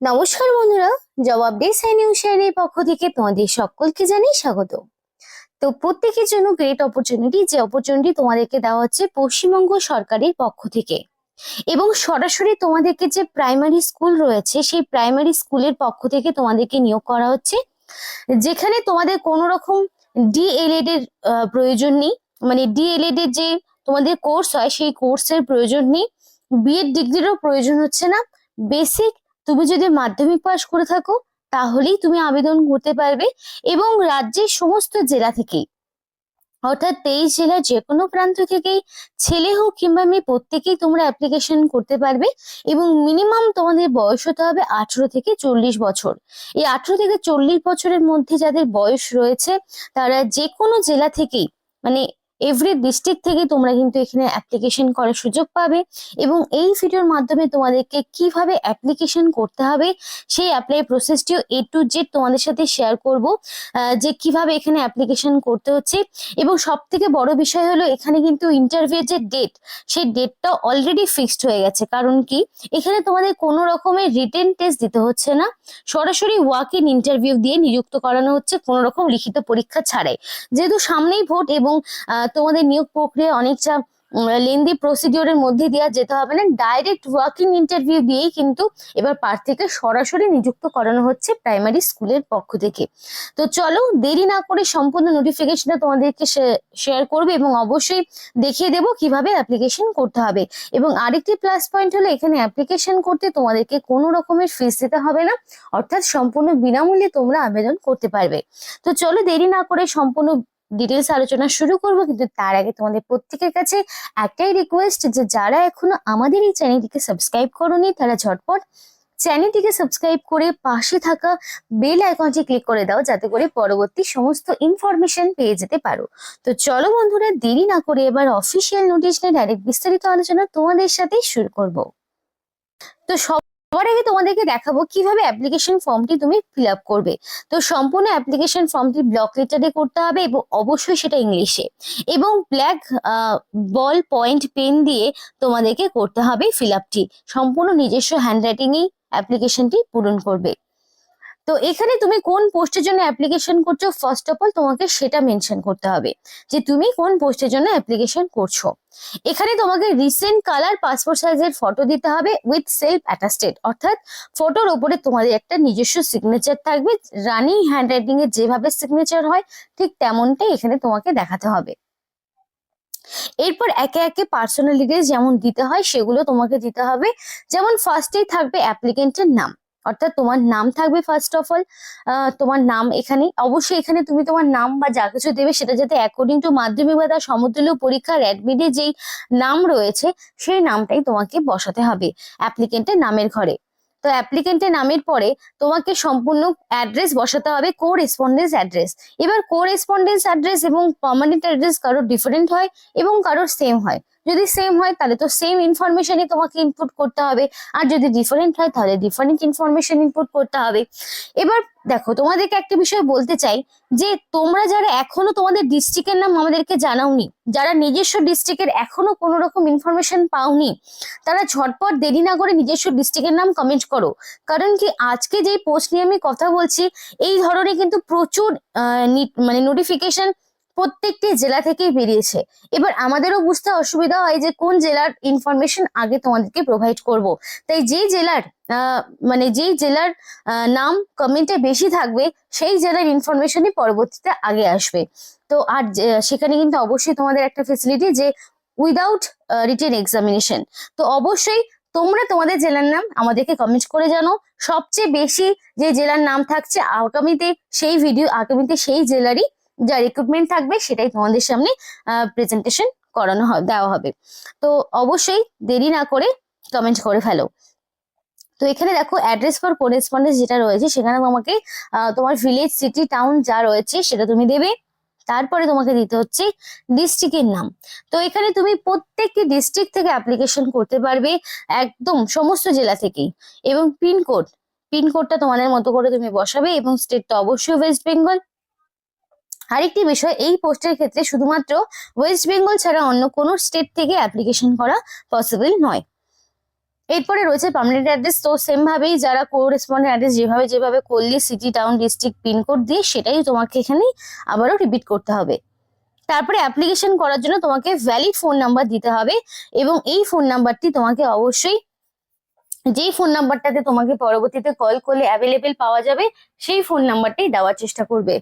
নমস্কার বন্ধুরা, জবাব দে সাই নিউজ এর পক্ষ থেকে তোমাদের সকলকে জানাই স্বাগত। তো প্রত্যেকের জন্য গ্রেট অপরচুনিটি, যে অপরচুনিটি তোমাদেরকে দেওয়া হচ্ছে পশ্চিমবঙ্গ সরকারের পক্ষ থেকে এবং সরাসরি তোমাদেরকে যে প্রাইমারি স্কুল রয়েছে সেই প্রাইমারি স্কুলের পক্ষ থেকে তোমাদেরকে নিয়োগ করা হচ্ছে, যেখানে তোমাদের কোনো রকম ডিএলএড এর প্রয়োজন নেই। মানে ডিএলএড এর যে তোমাদের কোর্স হয় সেই কোর্সের প্রয়োজন নেই, বিএড ডিগ্রিরও প্রয়োজন হচ্ছে না। বেসিক তুমি যদি মাধ্যমিক পাস করে থাকো তাহলেই তুমি আবেদন করতে পারবে এবং রাজ্যের সমস্ত জেলা থেকেই, অর্থাৎ 23 জেলার যে কোনো প্রান্ত থেকেই, ছেলে হোক কিংবা মেয়ে, প্রত্যেকেই তোমরা অ্যাপ্লিকেশন করতে পারবে। এবং মিনিমাম তোমাদের বয়স হতে হবে 18 থেকে 40 বছর। এই 18 থেকে 40 বছরের মধ্যে যাদের বয়স রয়েছে তারা যে কোনো জেলা থেকেই, মানে এভরি ডিস্ট্রিক্ট থেকে তোমরা কিন্তু এখানে অ্যাপ্লিকেশন করার সুযোগ পাবে। এবং এই ভিডিওর মাধ্যমে তোমাদেরকে কিভাবে অ্যাপ্লিকেশন করতে হবে সেই অ্যাপ্লাই প্রসেসটিও A to Z তোমাদের সাথে শেয়ার করব, যে কিভাবে এখানে অ্যাপ্লিকেশন করতে হচ্ছে। এবং সব থেকে বড় বিষয় হলো এখানে কিন্তু ইন্টারভিউ যে ডেট, সেই ডেটটা অলরেডি ফিক্সড হয়ে গেছে। কারণ কি, এখানে তোমাদের কোনো রকমের রিটেন টেস্ট দিতে হচ্ছে না, সরাসরি ওয়াক ইন ইন্টারভিউ দিয়ে নিযুক্ত করানো হচ্ছে, কোনো রকম লিখিত পরীক্ষা ছাড়াই। যেহেতু সামনেই ভোট এবং তোমাদের নিয়োগ প্রক্রিয়া অনেকটা লেন্দি প্রসিডিওরের মধ্যে দিয়ে যেতে হবে না, ডাইরেক্ট ওয়াক ইন ইন্টারভিউ দিয়েই কিন্তু এবার প্রার্থীকে সরাসরি নিযুক্ত করানো হচ্ছে প্রাইমারি স্কুলের পক্ষ থেকে। তো চলো দেরি না করে সম্পূর্ণ নোটিফিকেশনটা তোমাদেরকে শেয়ার করবে এবং অবশ্যই দেখিয়ে দেবো কিভাবে অ্যাপ্লিকেশন করতে হবে। এবং আরেকটি প্লাস পয়েন্ট হলো এখানে অ্যাপ্লিকেশন করতে তোমাদেরকে কোনো রকমের ফিস দিতে হবে না, অর্থাৎ সম্পূর্ণ বিনামূল্যে তোমরা আবেদন করতে পারবে। তো চলো দেরি না করে সম্পূর্ণ ডিটেলস আলোচনা শুরু করব, কিন্তু তার আগে তোমাদের প্রত্যেকের কাছে একটাই রিকোয়েস্ট, যে যারা এখনো আমাদের এই চ্যানেলটিকে সাবস্ক্রাইব করোনি তারা ঝটপট চ্যানেলটিকে সাবস্ক্রাইব করে পাশে থাকা বেল আইকনটি ক্লিক করে দাও, যাতে করে পরবর্তী সমস্ত ইনফরমেশন পেয়ে যেতে পারো। তো চলো বন্ধুরা দেরি না করে এবার অফিসিয়াল নোটিশ নিয়ে ডাইরেক্ট বিস্তারিত আলোচনা তোমাদের সাথে শুরু করব। তো সবার আগে তোমাদেরকে দেখাবো কিভাবে অ্যাপ্লিকেশন ফর্মটি তুমি ফিল আপ করবে। তো সম্পূর্ণ অ্যাপ্লিকেশন ফর্মটি ব্লক লেটারে করতে হবে এবং অবশ্যই সেটা ইংলিশে, এবং ব্ল্যাক বল পয়েন্ট পেন দিয়ে তোমাদেরকে করতে হবে ফিল আপটি। সম্পূর্ণ নিজস্ব হ্যান্ডরাইটিংয়েই অ্যাপ্লিকেশনটি পূরণ করবে। তো এখানে তুমি কোন পোস্টের জন্য অ্যাপ্লিকেশন করছো, ফার্স্ট অফ অল তোমাকে সেটা মেনশন করতে হবে যে তুমি কোন পোস্টের জন্য অ্যাপ্লিকেশন করছো। এখানে তোমাকে রিসেন্ট কালার পাসপোর্ট সাইজের ফটো দিতে হবে উইথ সেলফ অ্যাটাস্টেড, অর্থাৎ ফটোর উপরে তোমাদের একটা নিজস্ব সিগনেচার থাকবে। রানিং হ্যান্ডরাইটিং এর যেভাবে সিগনেচার হয় ঠিক তেমনটাই এখানে তোমাকে দেখাতে হবে। এরপর একে একে পার্সোনাল ডিটেলস যেমন দিতে হয় সেগুলো তোমাকে দিতে হবে। যেমন ফার্স্টেই থাকবে অ্যাপ্লিকেন্টের নাম, অর্থাৎ তোমার নাম থাকবে ফার্স্ট অফ অল। তোমার নাম এখানে অবশ্যই, এখানে তুমি তোমার নাম বা যা কিছু দেবে সেটা যাতে অ্যাকর্ডিং টু মাধ্যমিক বা তার সমতুল্য পরীক্ষার অ্যাডমিটে যেই নাম রয়েছে সেই নামটাই তোমাকে বসাতে হবে অ্যাপ্লিকেন্টের নামের ঘরে। তো অ্যাপ্লিকেন্টের নামের পরে তোমাকে সম্পূর্ণ অ্যাড্রেস বসাতে হবে, কো রেসপন্ডেন্স অ্যাড্রেস। এবার কো রেসপন্ডেন্স অ্যাড্রেস এবং পার্মানেন্ট অ্যাড্রেস কারোর ডিফারেন্ট হয় এবং কারোর সেম হয়। যদি সেম হয় তাহলে তো সেম ইনফরমেশনই তোমাকে ইনপুট করতে হবে, আর যদি ডিফারেন্ট হয় তাহলে ডিফারেন্ট ইনফরমেশন ইনপুট করতে হবে। এবার দেখো তোমাদেরকে একটা বিষয় বলতে চাই, যে তোমরা যারা এখনো তোমাদের ডিস্ট্রিক্টের নাম আমাদেরকে জানাওনি, যারা নিজস্ব ডিস্ট্রিক্টের এখনো কোনো রকম ইনফরমেশন পাওনি, তারা ঝটপট দেরি না করে নিজস্ব ডিস্ট্রিক্টের নাম কমেন্ট করো। কারণ কি, আজকে যেই পোস্ট নিয়ে আমি কথা বলছি এই ধরনের কিন্তু প্রচুর মানে নোটিফিকেশন প্রত্যেকটি জেলা থেকেই বেরিয়েছে। এবার আমাদেরও বুঝতে অসুবিধা হয় যে কোন জেলার ইনফরমেশন আগে তোমাদেরকে প্রোভাইড করব। তাই যেই জেলার মানে যেই জেলার নাম কমেন্টে বেশি থাকবে সেই জেলার ইনফরমেশনই পরবর্তীতে আগে আসবে। তো আর সেখানে কিন্তু অবশ্যই তোমাদের একটা ফেসিলিটি যে উইদাউট রিটেন এক্সামিনেশন। তো অবশ্যই তোমরা তোমাদের জেলার নাম আমাদেরকে কমেন্ট করে জানো। সবচেয়ে বেশি যে জেলার নাম থাকছে আগামীতে সেই জেলারই যা রিক্রুটমেন্ট থাকবে সেটাই তোমাদের সামনে প্রেজেন্টেশন করানো দেওয়া হবে। তো অবশ্যই দেরি না করে কমেন্ট করে ফেলো। তো এখানে দেখো অ্যাড্রেস ফর করেসপন্ডেন্স যেটা রয়েছে সেখানে তোমাকে তোমার ভিলেজ, সিটি, টাউন যা রয়েছে সেটা তুমি দেবে। তারপরে তোমাকে দিতে হচ্ছে ডিস্ট্রিক্টের নাম। তো এখানে তুমি প্রত্যেকটি ডিস্ট্রিক্ট থেকে অ্যাপ্লিকেশন করতে পারবে, একদম সমস্ত জেলা থেকেই। এবং পিনকোডটা তোমাদের মতো করে তুমি বসাবে, এবং স্টেটটা অবশ্যই ওয়েস্ট বেঙ্গল। আরেকটি বিষয়, এই পোস্টের ক্ষেত্রে শুধুমাত্র ওয়েস্ট বেঙ্গল ছাড়া অন্য কোনো স্টেট থেকে অ্যাপ্লিকেশন করা পসিবল নয়। এরপরে রয়েছে পার্মানেন্ট অ্যাড্রেস। তো সেম ভাবেই যারা কোরেসপন্ডেন্ট অ্যাড্রেস যেভাবে যেভাবে করলে সিটি, টাউন, ডিস্ট্রিক্ট, পিনকোড দিয়ে, সেটাই তোমাকে এখানে আবারও রিপিট করতে হবে। তারপরে অ্যাপ্লিকেশন করার জন্য তোমাকে ভ্যালিড ফোন নাম্বার দিতে হবে, এবং এই ফোন নাম্বারটি তোমাকে অবশ্যই, যেই ফোন নাম্বারটাতে তোমাকে পরবর্তীতে কল করলে অ্যাভেলেবেল পাওয়া যাবে, সেই ফোন নাম্বারটাই দেওয়ার চেষ্টা করবে।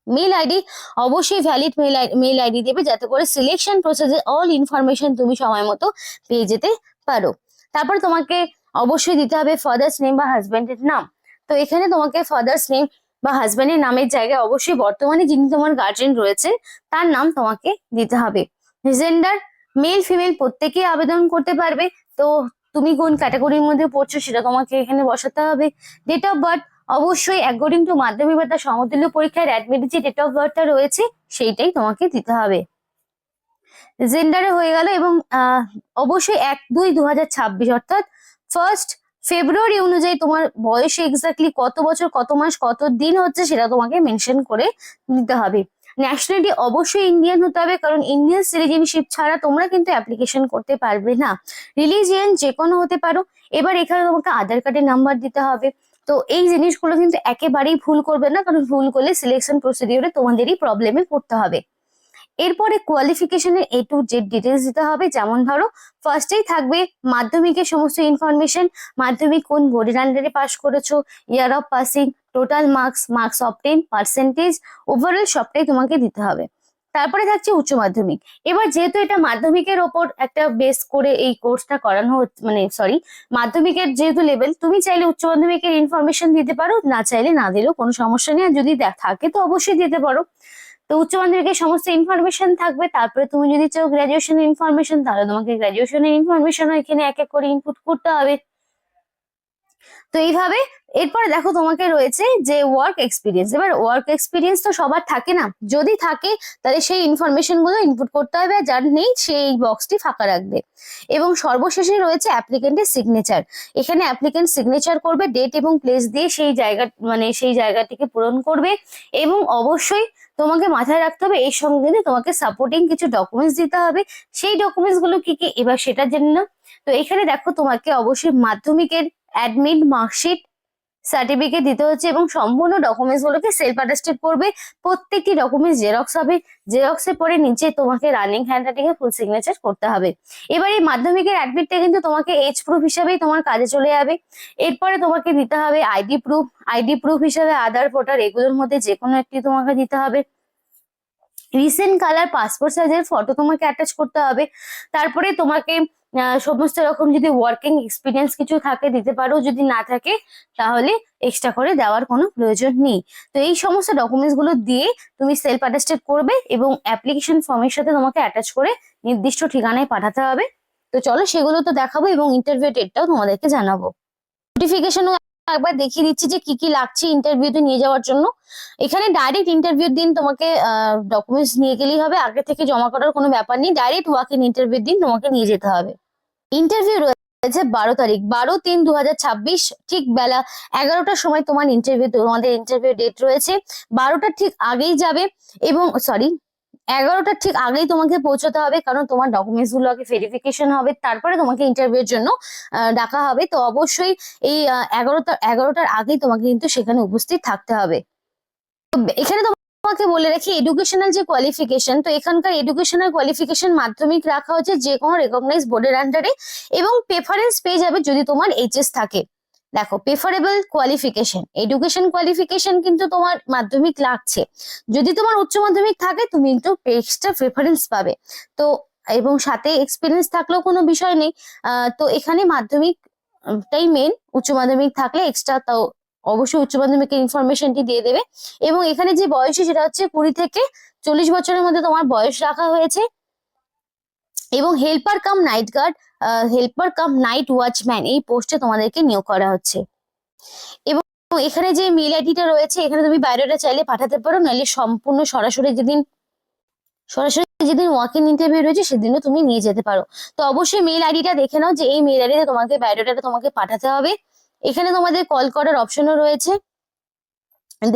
মেল আইডি অবশ্যই ভ্যালিড মেল আইডি দেবে, যাতে করে সিলেকশন প্রসেসে অল ইনফরমেশন তুমি সময় মতো পেয়ে যেতে পারো। তারপর তোমাকে অবশ্যই দিতে হবে ফাদার্স নেম বা হাজবেন্ডের নাম। তো এখানে তোমাকে ফাদার্স নেম বা হাজবেন্ডের নামের জায়গায় অবশ্যই বর্তমানে যিনি তোমার গার্জেন রয়েছেন তার নাম তোমাকে দিতে হবে। জেন্ডার মেল ফিমেল প্রত্যেকেই আবেদন করতে পারবে। তো তুমি কোন ক্যাটাগরির মধ্যে পড়ছো সেটা তোমাকে এখানে বসাতে হবে। ডেট অফ বার্থ অবশ্যই অ্যাকর্ডিং টু মাধ্যমিক বা তার সমতুল্য পরীক্ষার অ্যাডমিট যে ডেট অফ বার্থটা রয়েছে সেইটাই তোমাকে দিতে হবে। জেন্ডারে হয়ে গেল, এবং অবশ্যই 1-2-2026 অর্থাৎ 1 ফেব্রুয়ারি অনুযায়ী তোমার বয়স এক্স্যাক্টলি কত বছর, কত মাস, কত দিন হচ্ছে সেটা তোমাকে মেনশন করে দিতে হবে। ন্যাশনালিটি অবশ্যই ইন্ডিয়ান হতে হবে, কারণ ইন্ডিয়ান সিটিজেনশিপ ছাড়া তোমরা কিন্তু অ্যাপ্লিকেশন করতে পারবে না। রিলিজিয়ান যে কোনো হতে পারো। এবার এখানে তোমাকে আধার কার্ডের নাম্বার দিতে হবে। তো এই জিনিসগুলো কিন্তু একেবারেই ভুল করবে না, কারণ ভুল করলে সিলেকশন প্রসিডিওরে তোমাদেরই প্রবলেমে পড়তে হবে। এরপরে কোয়ালিফিকেশনের A to Z ডিটেলস দিতে হবে। যেমন ধরো ফার্স্টেই থাকবে মাধ্যমিকের সমস্ত ইনফরমেশন, মাধ্যমিক কোন বোর্ডের আন্ডারে পাস করেছো, year of passing, total marks, marks obtain, percentage, overall সবটাই তোমাকে দিতে হবে। তারপরে থাকছে উচ্চ মাধ্যমিক। এবার যেহেতু এটা মাধ্যমিকের ওপর একটা বেস করে এই কোর্সটা করানো হচ্ছে, মানে সরি, মাধ্যমিকের যেহেতু লেভেল, তুমি চাইলে উচ্চ মাধ্যমিকের ইনফরমেশন দিতে পারো, না চাইলে না দিলেও কোনো সমস্যা নেই। আর যদি থাকে তো অবশ্যই দিতে পারো। তো উচ্চ মাধ্যমিকের সমস্ত ইনফরমেশন থাকবে। তারপরে তুমি যদি চাও গ্রাজুয়েশনের ইনফরমেশন, তাহলে তোমাকে গ্রাজুয়েশনের ইনফরমেশন এখানে এক এক করে ইনপুট করতে হবে। তো এইভাবে এরপরে দেখো তোমাকে রয়েছে যে ওয়ার্ক এক্সপিরিয়েন্স। এবার ওয়ার্ক এক্সপিরিয়েন্স তো সবার থাকে না, যদি থাকে তাহলে সেই ইনফরমেশন গুলো ইনপুট করতে হবে, আর যার নেই সেই বক্সটি ফাঁকা রাখবে। এবং সর্বশেষে রয়েছে অ্যাপ্লিকেন্টের সিগনেচার। এখানে অ্যাপ্লিকেন্ট সিগনেচার করবে, ডেট এবং প্লেস দিয়ে সেই জায়গা, মানে সেই জায়গাটিকে পূরণ করবে। এবং অবশ্যই তোমাকে মাথায় রাখতে হবে এর সঙ্গে কিন্তু তোমাকে সাপোর্টিং কিছু ডকুমেন্টস দিতে হবে। সেই ডকুমেন্টস গুলো কি কি এবার সেটা জেনে নাও। তো এখানে দেখো তোমাকে অবশ্যই মাধ্যমিকের অ্যাডমিট মার্কশিট, সার্টিফিকেট দিতে হচ্ছে, এবং সম্পূর্ণ ডকুমেন্টস গুলোকে সেলফ অ্যাটেস্টেড করবে। প্রত্যেকটি ডকুমেন্টস জেরক্স হবে, জেরক্সের পরে নিচে তোমাকে রানিং হ্যান্ডরাইটিং এ ফুল সিগনেচার করতে হবে। এবার এই মাধ্যমিকের অ্যাডমিটটা কিন্তু তোমাকে এজ প্রুফ হিসেবেই তোমার কাজে চলে যাবে। এরপরে তোমাকে দিতে হবে আইডি প্রুফ। আইডি প্রুফ হিসেবে আধার, ভোটার, এগুলোর মধ্যে যে কোনো একটি তোমাকে দিতে হবে। রিসেন্ট কালার পাসপোর্ট সাইজের ফটো তোমাকে অ্যাটাচ করতে হবে। তারপরে তোমাকে সমস্ত রকম যদি ওয়ার্কিং এক্সপিরিয়েন্স কিছু থাকে দিতে পারো, যদি না থাকে তাহলে এক্সট্রা করে দেওয়ার কোনো প্রয়োজন নেই। তো এই সমস্ত ডকুমেন্টস গুলো দিয়ে তুমি সেলফ অ্যাটেস্টেড করবে, এবং অ্যাপ্লিকেশন ফর্মের সাথে তোমাকে অ্যাটাচ করে নির্দিষ্ট ঠিকানায় পাঠাতে হবে। তো চলো সেগুলো তো দেখাবো, এবং ইন্টারভিউ ডেটটাও তোমাদেরকে জানাবো। নোটিফিকেশনও একবার দেখিয়ে দিচ্ছি যে কি কি লাগছে ইন্টারভিউতে নিয়ে যাওয়ার জন্য। এখানে ডাইরেক্ট ইন্টারভিউর দিন তোমাকে ডকুমেন্টস নিয়ে গেলেই হবে, আগে থেকে জমা করার কোনো ব্যাপার নেই। ডাইরেক্ট ওয়াক ইন ইন্টারভিউর দিন তোমাকে নিয়ে যেতে হবে। ইন্টারভিউ রয়েছে 12 তারিখ, 12-3-2026, ঠিক বেলা 11টার সময় তোমার ইন্টারভিউ, তোমাদের ইন্টারভিউ ডেট রয়েছে। 12টার ঠিক আগেই যাবে, এবং সরি 11টার ঠিক আগেই তোমাকে পৌঁছতে হবে, কারণ তোমার ডকুমেন্টস গুলো আগে ভেরিফিকেশন হবে, তারপরে তোমাকে ইন্টারভিউর জন্য ডাকা হবে। তো অবশ্যই এই 11টার আগেই তোমাকে কিন্তু সেখানে উপস্থিত থাকতে হবে। তো এখানে তোমাকে বলে রাখি এডুকেশনাল যে কোয়ালিফিকেশন, তো এখানকার এডুকেশনাল কোয়ালিফিকেশন মাধ্যমিক রাখা হচ্ছে যে কোনো রেকগনাইজ বোর্ডের আন্ডারে, এবং প্রেফারেন্স পেয়ে যাবে যদি তোমার এইচএস থাকে। দেখো প্রেফারেবল কোয়ালিফিকেশন, এডুকেশন কোয়ালিফিকেশন কিন্তু তোমার মাধ্যমিক লাগছে। যদি তোমার উচ্চ মাধ্যমিক থাকে তুমি কিন্তু এক্সট্রা প্রেফারেন্স পাবে। তো এবং সাথে এক্সপিরিয়েন্স থাকলেও কোনো বিষয় নেই। তো এখানে মাধ্যমিকটাই মেন, উচ্চ মাধ্যমিক থাকলে এক্সট্রা তাও অবশ্যই উচ্চ মাধ্যমিকের ইনফরমেশনটি দিয়ে দেবে। এবং এখানে যে বয়সী সেটা হচ্ছে 20 থেকে 40 বছরের মধ্যে তোমার বয়স রাখা হয়েছে। এবং helper cum night guard, helper cum night watchman এই পোস্টে তোমাদেরকে নিয়োগ করা হচ্ছে। এবং এখানে যে মেল আইডিটা রয়েছে, এখানে তুমি বায়োডাটা চাইলে পাঠাতে পারো, নাহলে সম্পূর্ণ সরাসরি যেদিন ওয়াক ইন ইন্টারভিউ রয়েছে সেদিনও তুমি নিয়ে যেতে পারো। তো অবশ্যই মেল আইডিটা দেখে নাও যে এই মেল আইডিতে তোমাকে বায়োডাটা তোমাকে পাঠাতে হবে। এখানে তোমাদের কল করার অপশনও রয়েছে,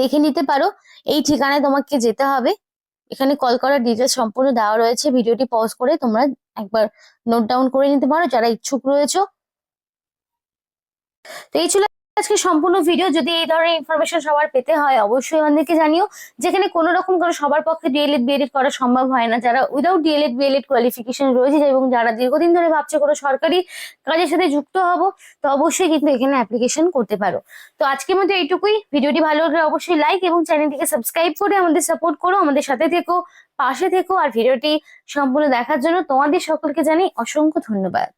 দেখে নিতে পারো। এই ঠিকানায় তোমাকে যেতে হবে। এখানে কল করার ডিটেলস সম্পূর্ণ দেওয়া রয়েছে, ভিডিওটি পজ করে তোমরা একবার নোট ডাউন করে নিতে পারো যারা ইচ্ছুক রয়েছে। তো এই ছিল আজকে সম্পূর্ণ ভিডিও। যদি এই ধরনের ইনফরমেশন সবার পেতে হয় অবশ্যই আমাদেরকে জানিও। যেখানে কোনো রকম করে সবার পক্ষে ডিএলএড বিএলএড করা সম্ভব হয় না, যারা উইদাউট ডিএলএড বিএলএড কোয়ালিফিকেশন রয়েছে এবং যারা দীর্ঘদিন ধরে ভাবছে কোনো সরকারি কাজের সাথে যুক্ত হব, তো অবশ্যই কিন্তু এখানে অ্যাপ্লিকেশন করতে পারো। তো আজকের মধ্যে এইটুকুই। ভিডিওটি ভালো লাগলে অবশ্যই লাইক এবং চ্যানেলটিকে সাবস্ক্রাইব করে আমাদের সাপোর্ট করো, আমাদের সাথে থেকো, পাশে থেকো। আর ভিডিওটি সম্পূর্ণ দেখার জন্য তোমাদের সকলকে জানাই অসংখ্য ধন্যবাদ।